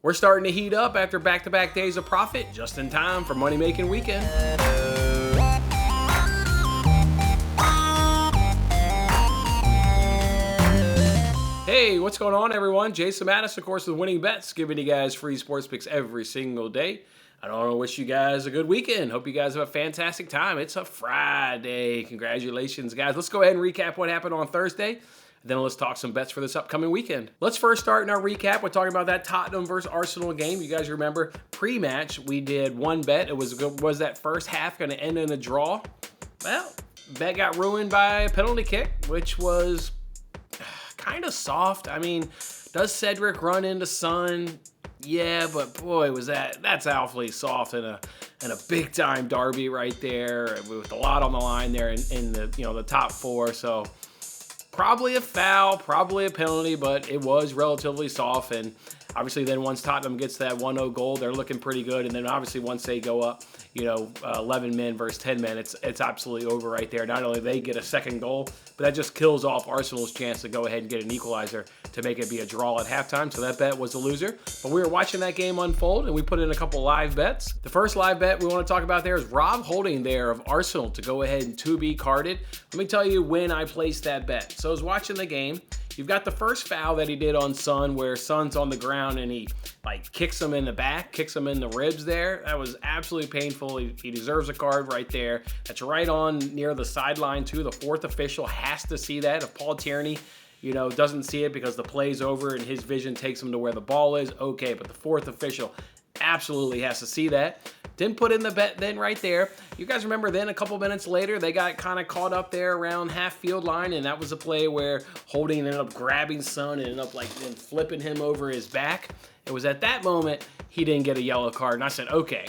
We're starting to heat up after back-to-back days of profit, just in time for Money Making Weekend. Hey, what's going on, everyone? Jason Mattis, of course, with Winning Bets, giving you guys free sports picks every single day. I don't want to wish you guys a good weekend. Hope you guys have a fantastic time. It's a Friday. Congratulations, guys. Let's go ahead and recap what happened on Thursday. Then let's talk some bets for this upcoming weekend. Let's first start in our recap with talking about that Tottenham versus Arsenal game. You guys remember pre-match, we did one bet. It was that first half going to end in a draw? Well, bet got ruined by a penalty kick, which was kind of soft. I mean, does Cedric run into Son? Yeah, but boy, that's awfully soft in a big time derby right there with a lot on the line there in the the top four. So probably a foul, probably a penalty, but it was relatively soft. And obviously then once Tottenham gets that 1-0 goal, they're looking pretty good. And then obviously once they go up, 11 men versus 10 men, it's absolutely over right there. Not only they get a second goal, but that just kills off Arsenal's chance to go ahead and get an equalizer to make it be a draw at halftime. So that bet was a loser. But we were watching that game unfold, and we put in a couple live bets. The first live bet we want to talk about there is Rob Holding there of Arsenal to go ahead and to be carded. Let me tell you when I placed that bet. So I was watching the game. You've got the first foul that he did on Son, where Son's on the ground and he kicks him in the back, kicks him in the ribs there. That was absolutely painful. He deserves a card right there. That's right on near the sideline too. The fourth official has to see that. If Paul Tierney, doesn't see it because the play's over and his vision takes him to where the ball is, okay. But the fourth official absolutely has to see that. Didn't put in the bet then right there. You guys remember then a couple minutes later, they got kind of caught up there around half field line, and that was a play where Holding ended up grabbing Son and ended up then flipping him over his back. It was at that moment he didn't get a yellow card, and I said, okay,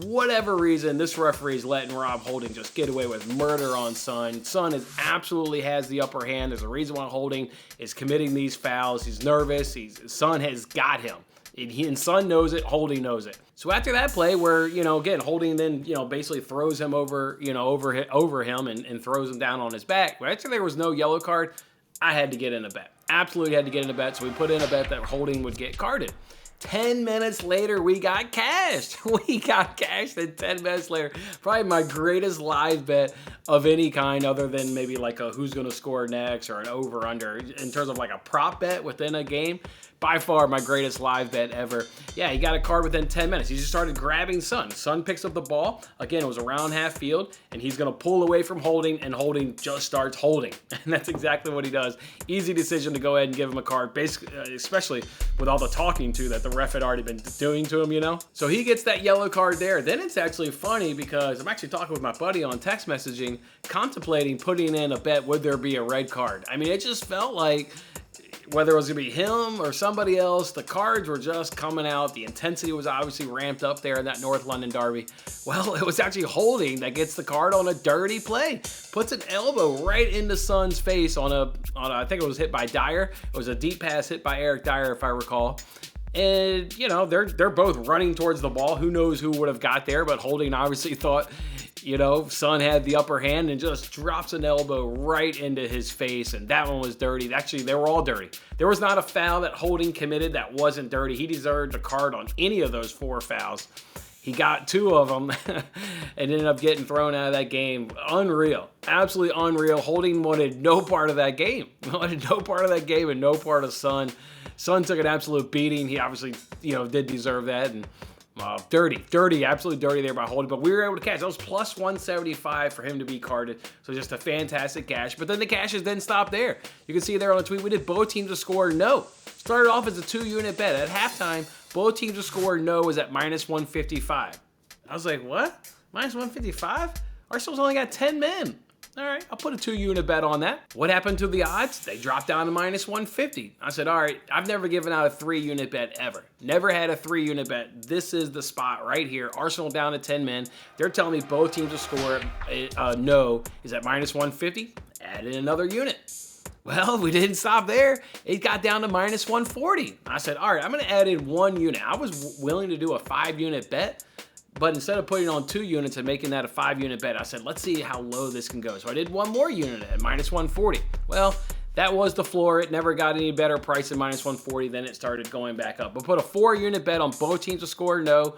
whatever reason, this referee's letting Rob Holding just get away with murder on Son. Son absolutely has the upper hand. There's a reason why Holding is committing these fouls. He's nervous. Son has got him. And Son knows it, Holding knows it. So after that play where, again, Holding then, basically throws him over him and throws him down on his back. But after there was no yellow card, I had to get in a bet. Absolutely had to get in a bet. So we put in a bet that Holding would get carded. 10 minutes later, we got cashed. We got cashed, and 10 minutes later, probably my greatest live bet of any kind other than maybe like a who's going to score next or an over-under. In terms of like a prop bet within a game, by far my greatest live bet ever. Yeah, he got a card within 10 minutes. He just started grabbing Son. Son picks up the ball. Again, it was around half field, and he's going to pull away from Holding, and Holding just starts holding. And that's exactly what he does. Easy decision to go ahead and give him a card, basically, especially with all the talking to that the ref had already been doing to him, So he gets that yellow card there. Then it's actually funny because I'm actually talking with my buddy on text messaging, contemplating putting in a bet, would there be a red card? I mean, it just felt like whether it was going to be him or somebody else, the cards were just coming out. The intensity was obviously ramped up there in that North London derby. Well, it was actually Holding that gets the card on a dirty play. Puts an elbow right into Son's face on I think it was hit by Dyer. It was a deep pass hit by Eric Dyer, if I recall. And, they're both running towards the ball. Who knows who would have got there, but Holding obviously thought, Son had the upper hand and just drops an elbow right into his face, and that one was dirty. Actually, they were all dirty. There was not a foul that Holding committed that wasn't dirty. He deserved a card on any of those 4 fouls. He got 2 of them and ended up getting thrown out of that game. Unreal. Absolutely unreal. Holding wanted no part of that game. Wanted no part of that game and no part of Son. Son took an absolute beating. He obviously, did deserve that. And dirty, absolutely dirty there by Holding. But we were able to catch. That was plus 175 for him to be carded. So just a fantastic cash. But then the cashes didn't stop there. You can see there on the tweet, we did both teams to score no. Started off as a 2-unit bet. At halftime, both teams to score no was at minus 155. I was like, what? Minus 155? Arsenal's only got 10 men. All right, I'll put a 2-unit bet on that. What happened to the odds? They dropped down to minus 150. I said, all right, I've never given out a 3-unit bet ever. Never had a 3-unit bet. This is the spot right here. Arsenal down to 10 men. They're telling me both teams to score no is at minus 150. Add in another unit. Well, we didn't stop there. It got down to minus 140. I said, all right, I'm going to add in 1 unit. I was willing to do a 5-unit bet. But instead of putting on 2 units and making that a 5-unit bet, I said, let's see how low this can go. So I did 1 more unit at minus 140. Well, That was the floor. It never got any better price than minus 140. Then it started going back up. But put a 4-unit bet on both teams to score, no.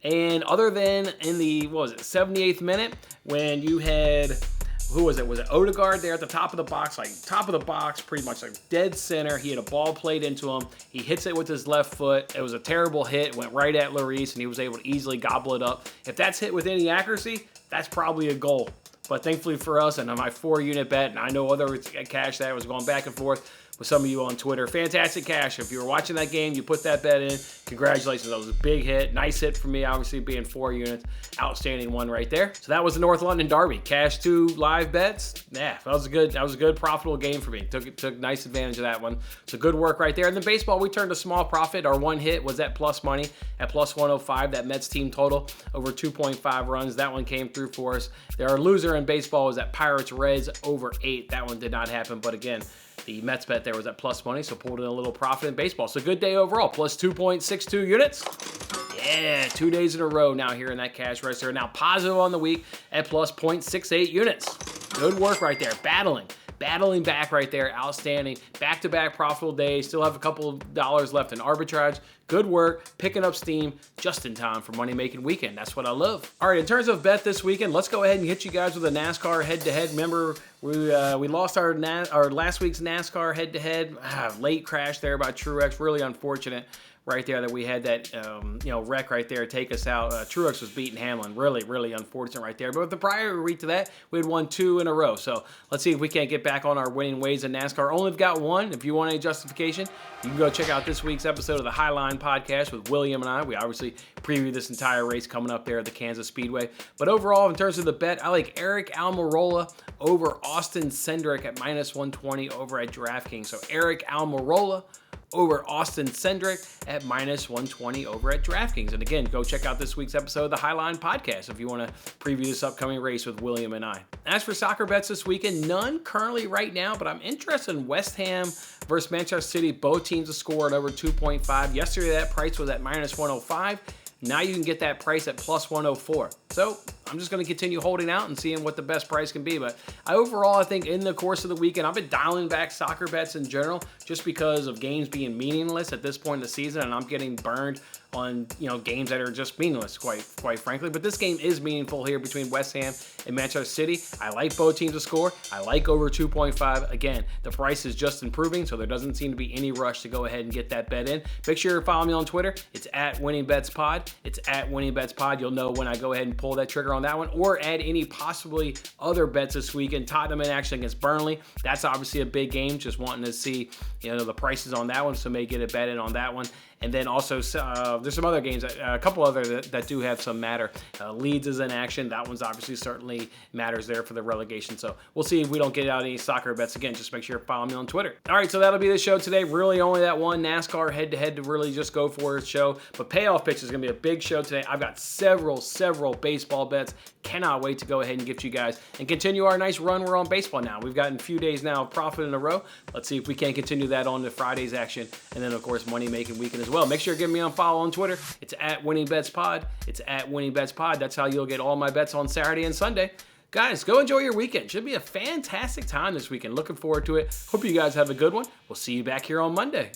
And other than in the, 78th minute, when you had, who was it? Was it Odegaard there at the top of the box? Like top of the box, pretty much like dead center. He had a ball played into him. He hits it with his left foot. It was a terrible hit. Went right at Lloris, and he was able to easily gobble it up. If that's hit with any accuracy, that's probably a goal. But thankfully for us, and on my 4-unit bet, and I know other cash that was going back and forth with some of you on Twitter. Fantastic cash. If you were watching that game, you put that bet in. Congratulations. That was a big hit. Nice hit for me, obviously, being 4 units. Outstanding one right there. So that was the North London Derby. Cash 2 live bets. Yeah, that was a good, profitable game for me. Took nice advantage of that one. So good work right there. And then baseball, we turned a small profit. Our one hit was at plus money at plus 105. That Mets team total over 2.5 runs. That one came through for us. Our loser in baseball was at Pirates Reds over 8. That one did not happen. But again, the Mets bet there was at plus money, so pulled in a little profit in baseball. So good day overall, plus 2.62 units. Yeah, 2 days in a row now here in that cash register. Now positive on the week at plus 0.68 units. Good work right there, battling back right there, outstanding. Back-to-back profitable days, still have a couple of dollars left in arbitrage. Good work, picking up steam just in time for money-making weekend. That's what I love. All right, in terms of bet this weekend, let's go ahead and hit you guys with a NASCAR head-to-head. Remember, we lost our last week's NASCAR head-to-head. Late crash there by Truex, really unfortunate. Right there that we had that, wreck right there take us out. Truex was beating Hamlin. Really, really unfortunate right there. But with the prior week to that, we had won 2 in a row. So let's see if we can't get back on our winning ways in NASCAR. Only got one. If you want any justification, you can go check out this week's episode of the Highline Podcast with William and I. We obviously preview this entire race coming up there at the Kansas Speedway. But overall, in terms of the bet, I like Eric Almirola over Austin Cindric at minus 120 over at DraftKings. So Eric Almirola over Austin Cindric at minus 120 over at DraftKings. And again, go check out this week's episode of the Highline Podcast if you want to preview this upcoming race with William and I. As for soccer bets this weekend, none currently right now, but I'm interested in West Ham versus Manchester City. Both teams have scored over 2.5. Yesterday, that price was at minus 105. Now you can get that price at plus 104. So I'm just going to continue holding out and seeing what the best price can be. But I think in the course of the weekend, I've been dialing back soccer bets in general just because of games being meaningless at this point in the season, and I'm getting burned on games that are just meaningless, quite frankly. But this game is meaningful here between West Ham and Manchester City. I like both teams to score. I like over 2.5. Again, the price is just improving, so there doesn't seem to be any rush to go ahead and get that bet in. Make sure you follow me on Twitter. It's at WinningBetsPod. It's at WinningBetsPod. You'll know when I go ahead and pull that trigger on that one, or add any possibly other bets this weekend. Tottenham in action against Burnley. That's obviously a big game. Just wanting to see the prices on that one, so may get a bet in on that one. And then also, there's some other games, a couple other that do have some matter. Leeds is in action. That one's obviously certainly matters there for the relegation. So we'll see if we don't get out any soccer bets again. Just make sure to follow me on Twitter. All right, so that'll be the show today. Really only that one NASCAR head-to-head to really just go for a show. But payoff picks is going to be a big show today. I've got several baseball bets. Cannot wait to go ahead and get you guys and continue our nice run. We're on baseball now. We've gotten a few days now of profit in a row. Let's see if we can continue that on to Friday's action. And then, of course, money-making weekend as well. Make sure to give me a follow on Twitter. It's at WinningBetsPod. It's at WinningBetsPod. That's how you'll get all my bets on Saturday and Sunday. Guys, go enjoy your weekend. Should be a fantastic time this weekend. Looking forward to it. Hope you guys have a good one. We'll see you back here on Monday.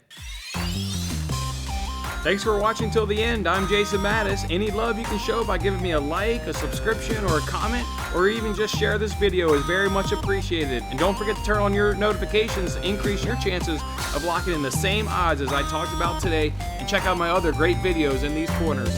Thanks for watching till the end. I'm Jason Mattis. Any love you can show by giving me a like, a subscription, or a comment, or even just share this video is very much appreciated. And don't forget to turn on your notifications to increase your chances of locking in the same odds as I talked about today. And check out my other great videos in these corners.